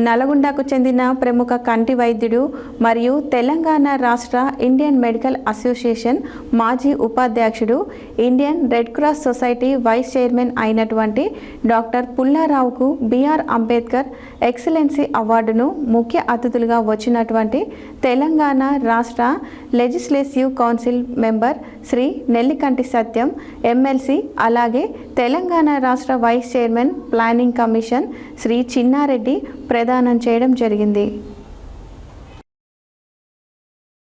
నల్గొండకు చెందిన ప్రముఖ కంటి వైద్యుడు మరియు తెలంగాణ రాష్ట్ర ఇండియన్ మెడికల్ అసోసియేషన్ మాజీ ఉపాధ్యక్షుడు, Indian Red Cross society vice chairman అయినటువంటి డాక్టర్ పుల్లారావుకు బిఆర్ అంబేద్కర్ ఎక్సలెన్సీ అవార్డును ముఖ్య అతిథులుగా వచ్చినటువంటి తెలంగాణ రాష్ట్ర legislative council member Shri Nellikanti Satyam MLC, అలాగే తెలంగాణ రాష్ట్ర vice chairman planning commission Shri Chinnareddy ప్రదానం చేయడం జరిగింది.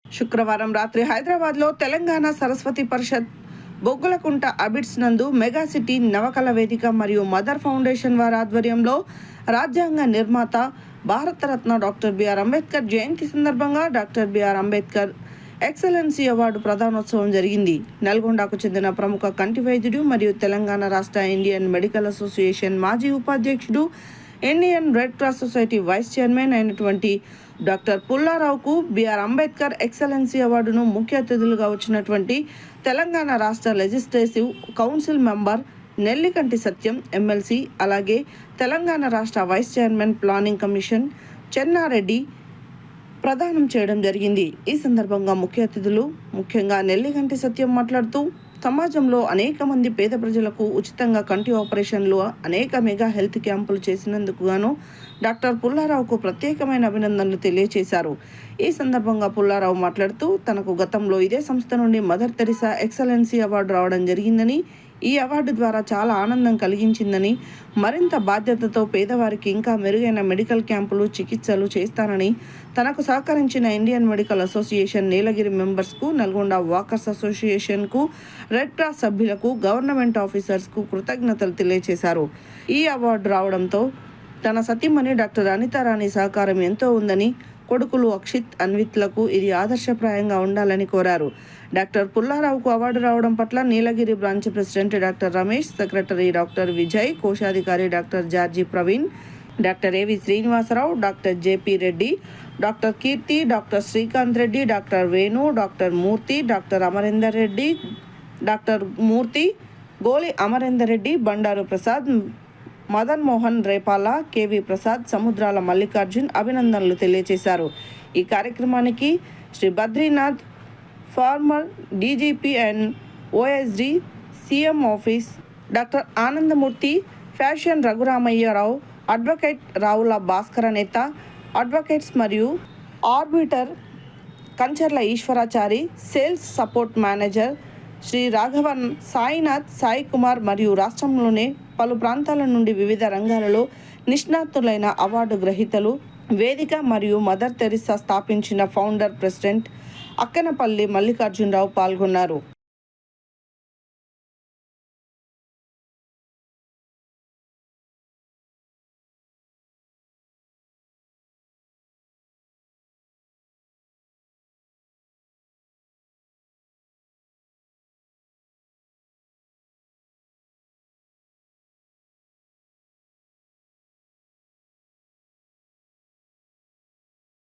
శుక్రవారం రాత్రి హైదరాబాద్లో తెలంగాణ సరస్వతి పరిషత్ బొగ్గులకుంట అబిడ్స్ నందు మెగా సిటీ నవకళ వేదిక మరియు మదర్ ఫౌండేషన్ వారి ఆధ్వర్యంలో రాజ్యాంగ నిర్మాత భారతరత్న డాక్టర్ బిఆర్ అంబేద్కర్ జయంతి సందర్భంగా doctor BR Ambedkar excellency award ప్రదానోత్సవం జరిగింది. నల్గొండకు చెందిన ప్రముఖ కంటి వైద్యుడు మరియు తెలంగాణ రాష్ట్ర ఇండియన్ మెడికల్ అసోసియేషన్ మాజీ ఉపాధ్యక్షుడు, Indian Red Cross society vice chairman అయినటువంటి డాక్టర్ పుల్లారావుకు బిఆర్ అంబేద్కర్ ఎక్సలెన్సీ అవార్డును ముఖ్య అతిథులుగా వచ్చినటువంటి తెలంగాణ రాష్ట్ర legislative council member Nellikanti Satyam MLC, అలాగే తెలంగాణ రాష్ట్ర vice chairman planning commission Chennareddy ప్రదానం చేయడం జరిగింది. ఈ సందర్భంగా ముఖ్య అతిథులు ముఖ్యంగా నెల్లికంటి సత్యం మాట్లాడుతూ, సమాజంలో అనేక మంది పేద ప్రజలకు ఉచితంగా కంటి ఆపరేషన్లు, అనేక మెగా హెల్త్ క్యాంపులు చేసినందుకు గాను డాక్టర్ పుల్లారావుకు ప్రత్యేకమైన అభినందనలు తెలియజేశారు. ఈ సందర్భంగా పుల్లారావు మాట్లాడుతూ, తనకు గతంలో ఇదే సంస్థ నుండి మదర్ తెరిసా ఎక్సలెన్సీ అవార్డు రావడం జరిగిందని, ఈ అవార్డు ద్వారా చాలా ఆనందం కలిగించిందని, మరింత బాధ్యతతో పేదవారికి ఇంకా మెరుగైన మెడికల్ క్యాంపులు, చికిత్సలు చేస్తానని, తనకు సహకరించిన ఇండియన్ మెడికల్ అసోసియేషన్ నీలగిరి మెంబర్స్కు, నల్గొండ వాకర్స్ అసోసియేషన్కు, రెడ్ క్రాస్ సభ్యులకు, గవర్నమెంట్ ఆఫీసర్స్కు కృతజ్ఞతలు తెలియజేశారు. ఈ అవార్డు రావడంతో తన సతీమణి డాక్టర్ అనితారాణి సహకారం ఎంతో ఉందని, కొడుకులు అక్షిత్, అన్విత్లకు ఇది ఆదర్శప్రాయంగా ఉండాలని కోరారు. డాక్టర్ పుల్లారావుకు అవార్డు రావడం పట్ల Neelagiri branch president doctor Ramesh, secretary doctor Vijay, కోశాధికారి doctor George Praveen, doctor AV Srinivasarao, doctor JP Reddy, doctor Keerthi, doctor Srikanth Reddy, doctor Venu, doctor Murthy, doctor Amarender Reddy, doctor Murthy, Goli Amarender Reddy, Bandaru Prasad, Madan Mohan Repala, KV Prasad, Samudrala Mallikarjun అభినందనలు తెలియజేశారు. ఈ కార్యక్రమానికి Shri Badrinath, former DGP and OSD, CM office, doctor Anandamurthy, ఫ్యాషన్ రఘురామయ్యరావు, అడ్వకేట్ రావుల భాస్కర నేత, అడ్వకేట్స్ మరియు arbiter Kancharla Eshwarachari, sales support manager Shri Raghavan, Sainath, Sai Kumar మరియు రాష్ట్రంలోనే పలు ప్రాంతాల నుండి వివిధ రంగాలలో నిష్ణాతులైన అవార్డు గ్రహీతలు, వేదిక మరియు మదర్ తెరిసా స్థాపించిన ఫౌండర్ ప్రెసిడెంట్ అక్కనపల్లి మల్లికార్జునరావు పాల్గొన్నారు.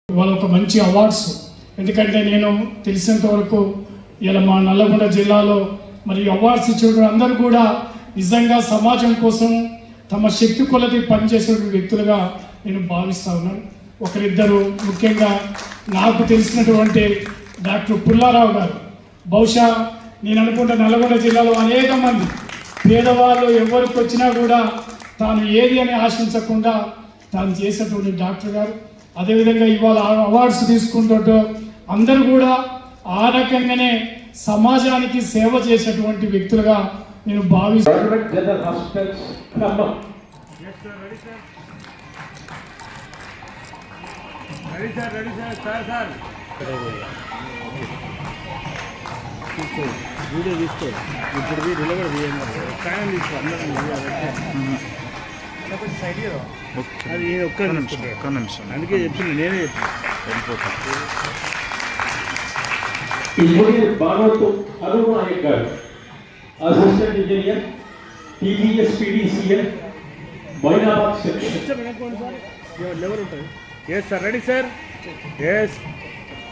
ఇవాళ ఒక మంచి అవార్డ్స్, ఎందుకంటే నేను తెలిసినంత వరకు ఇలా మా నల్లగొండ జిల్లాలో మరి అవార్డ్స్ ఇచ్చిన అందరూ కూడా నిజంగా సమాజం కోసం తమ శక్తి కొలది పనిచేసే వ్యక్తులుగా నేను భావిస్తా ఉన్నాను. ఒకరిద్దరు ముఖ్యంగా నాకు తెలిసినటువంటి డాక్టర్ పుల్లారావు గారు, బహుశా నేను అనుకుంటే నల్లగొండ జిల్లాలో అనేక మంది పేదవాళ్ళు ఎవరికి వచ్చినా కూడా తాను ఏది అని ఆశించకుండా తాను చేసేటువంటి డాక్టర్ గారు. అదేవిధంగా ఇవాళ అవార్డ్స్ తీసుకుంటూ అందరూ కూడా ఆ రకంగానే సమాజానికి సేవ చేసేటువంటి వ్యక్తులుగా నేను భావిస్తాను. అది ఒక్క నిమిషం అందుకే చెప్పింది, నేనే వెళ్ళిపోతాను. ఇంజనీర్ భాగవతు అరుణ్ నాయక్ గారు, assistant engineer, TGS PDCL, Mainabad section. Level ఉంటుంది. Yes sir, ready sir. Yes